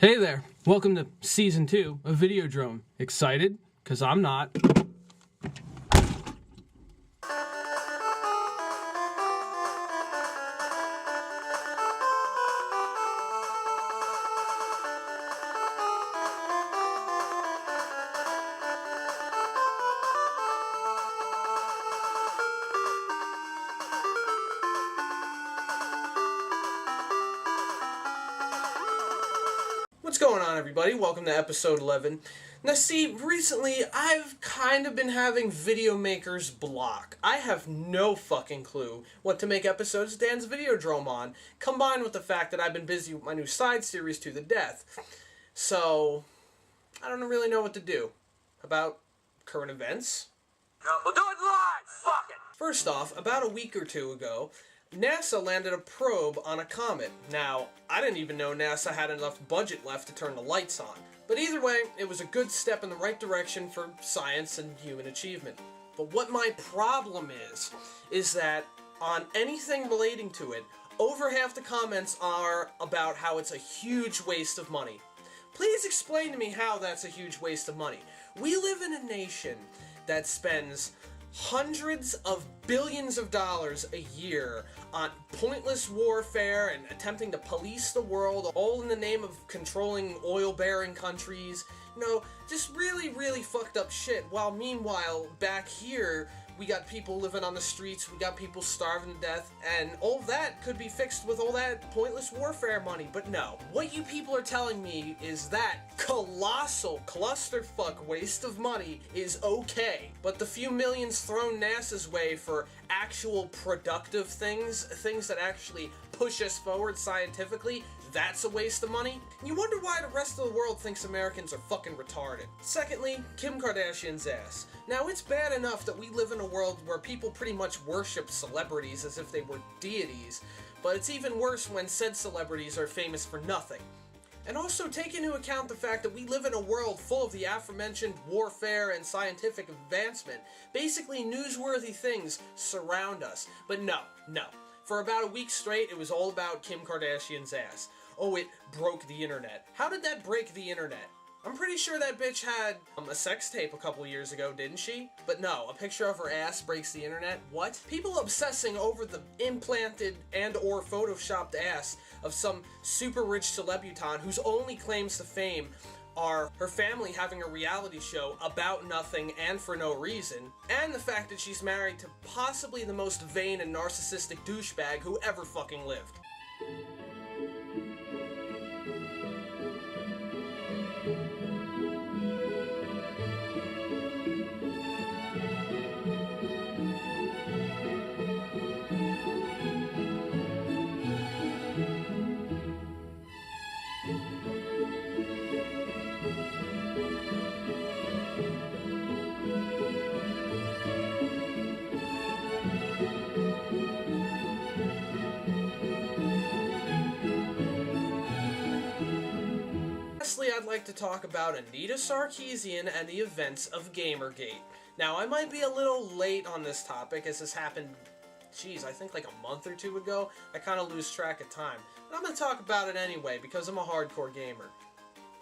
Hey there, welcome to Season 2 of Videodrome. Excited? Because I'm not. What's going on, everybody? Welcome to episode 11. Now see, recently I've kind of been having video maker's block. I have no fucking clue what to make episodes of Dan's Videodrome on, combined with the fact that I've been busy with my new side series To the Death. So, I don't really know what to do. About current events? We'll do it live! Fuck it! First off, about a week or two ago, NASA landed a probe on a comet. Now, I didn't even know NASA had enough budget left to turn the lights on. But either way, it was a good step in the right direction for science and human achievement. But what my problem is that on anything relating to it, over half the comments are about how it's a huge waste of money. Please explain to me how that's a huge waste of money. We live in a nation that spends hundreds of billions of dollars a year on pointless warfare and attempting to police the world, all in the name of controlling oil-bearing countries. You know, just really, really fucked up shit. While meanwhile, back here, we got people living on the streets, we got people starving to death, and all that could be fixed with all that pointless warfare money. But no. What you people are telling me is that colossal clusterfuck waste of money is okay, but the few millions thrown NASA's way for actual productive things that actually push us forward scientifically, that's a waste of money? And you wonder why the rest of the world thinks Americans are fucking retarded. Secondly, Kim Kardashian's ass. Now, it's bad enough that we live in a world where people pretty much worship celebrities as if they were deities, but it's even worse when said celebrities are famous for nothing. And also take into account the fact that we live in a world full of the aforementioned warfare and scientific advancement. Basically, newsworthy things surround us. But no. For about a week straight, it was all about Kim Kardashian's ass. Oh, it broke the internet. How did that break the internet? I'm pretty sure that bitch had a sex tape a couple years ago, didn't she? But no, a picture of her ass breaks the internet? What? People obsessing over the implanted and or photoshopped ass of some super rich celebutante whose only claims to fame are her family having a reality show about nothing and for no reason, and the fact that she's married to possibly the most vain and narcissistic douchebag who ever fucking lived. Lastly, I'd like to talk about Anita Sarkeesian and the events of Gamergate. Now, I might be a little late on this topic, as this happened, I think like a month or two ago. I kind of lose track of time. But I'm going to talk about it anyway, because I'm a hardcore gamer.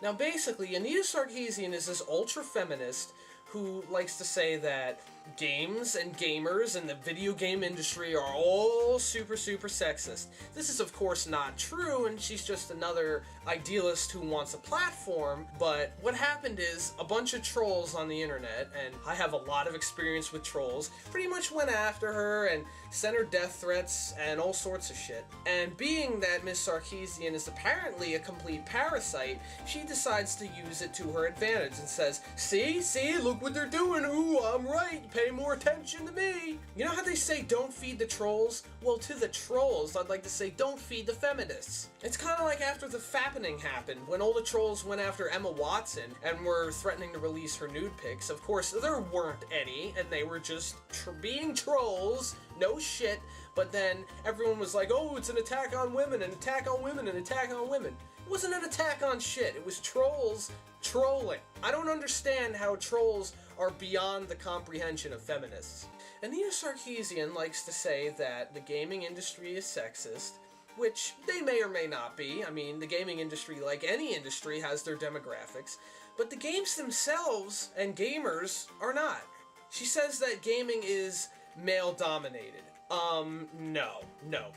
Now, basically, Anita Sarkeesian is this ultra-feminist who likes to say that games and gamers and the video game industry are all super sexist. This is of course not true, and she's just another idealist who wants a platform, but what happened is a bunch of trolls on the internet, and I have a lot of experience with trolls, pretty much went after her and sent her death threats and all sorts of shit. And being that Miss Sarkeesian is apparently a complete parasite, she decides to use it to her advantage and says, see, look what they're doing, ooh, I'm right, pay more attention to me. You know how they say don't feed the trolls? Well, to the trolls, I'd like to say don't feed the feminists. It's kind of like after the fappening happened, when all the trolls went after Emma Watson and were threatening to release her nude pics. Of course, there weren't any, and they were just being trolls, no shit, but then everyone was like, oh, it's an attack on women, an attack on women, an attack on women. It wasn't an attack on shit, it was trolls trolling. I don't understand how trolls are beyond the comprehension of feminists. Anita Sarkeesian likes to say that the gaming industry is sexist, which they may or may not be. I mean, the gaming industry, like any industry, has their demographics, but the games themselves and gamers are not. She says that gaming is male-dominated. No,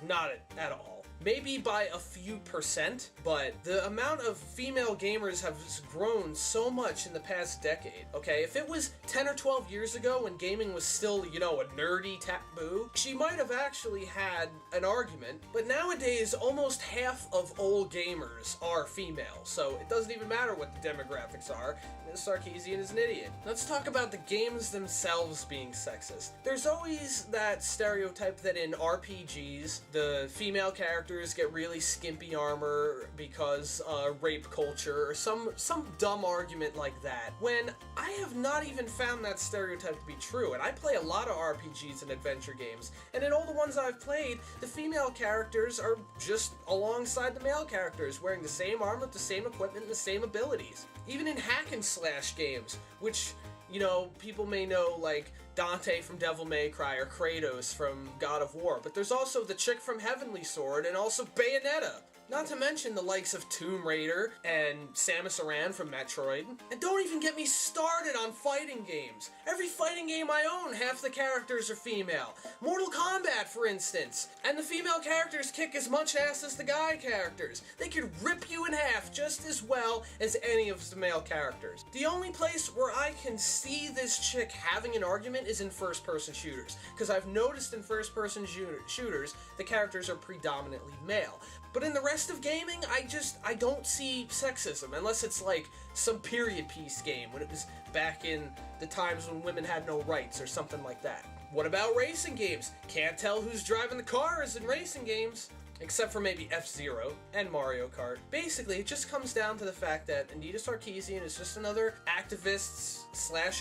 not at all. Maybe by a few percent, but the amount of female gamers has grown so much in the past decade, okay? If it was 10 or 12 years ago when gaming was still, you know, a nerdy taboo, she might have actually had an argument, but nowadays almost half of old gamers are female, so it doesn't even matter what the demographics are. Sarkeesian is an idiot. Let's talk about the games themselves being sexist. There's always that stereotype that in RPGs, the female characters get really skimpy armor because rape culture or some dumb argument like that, when I have not even found that stereotype to be true. And I play a lot of RPGs and adventure games, and in all the ones I've played, the female characters are just alongside the male characters, wearing the same armor, the same equipment, and the same abilities. Even in hack and slash games, which, you know, people may know like Dante from Devil May Cry or Kratos from God of War, but there's also the chick from Heavenly Sword and also Bayonetta. Not to mention the likes of Tomb Raider and Samus Aran from Metroid. And don't even get me started on fighting games. Every fighting game I own, half the characters are female. Mortal Kombat, for instance. And the female characters kick as much ass as the guy characters. They could rip you in half just as well as any of the male characters. The only place where I can see this chick having an argument is in first-person shooters. Because I've noticed in first-person shooters, the characters are predominantly male. But in the rest of gaming, I don't see sexism, unless it's like some period piece game, when it was back in the times when women had no rights or something like that. What about racing games? Can't tell who's driving the cars in racing games. Except for maybe F-Zero and Mario Kart. Basically, it just comes down to the fact that Anita Sarkeesian is just another activist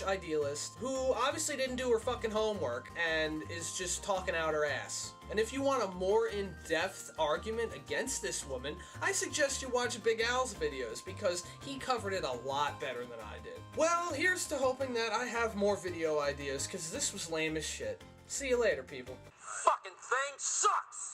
/ idealist who obviously didn't do her fucking homework and is just talking out her ass. And if you want a more in-depth argument against this woman, I suggest you watch Big Al's videos because he covered it a lot better than I did. Well, here's to hoping that I have more video ideas because this was lame as shit. See you later, people. Fucking thing sucks!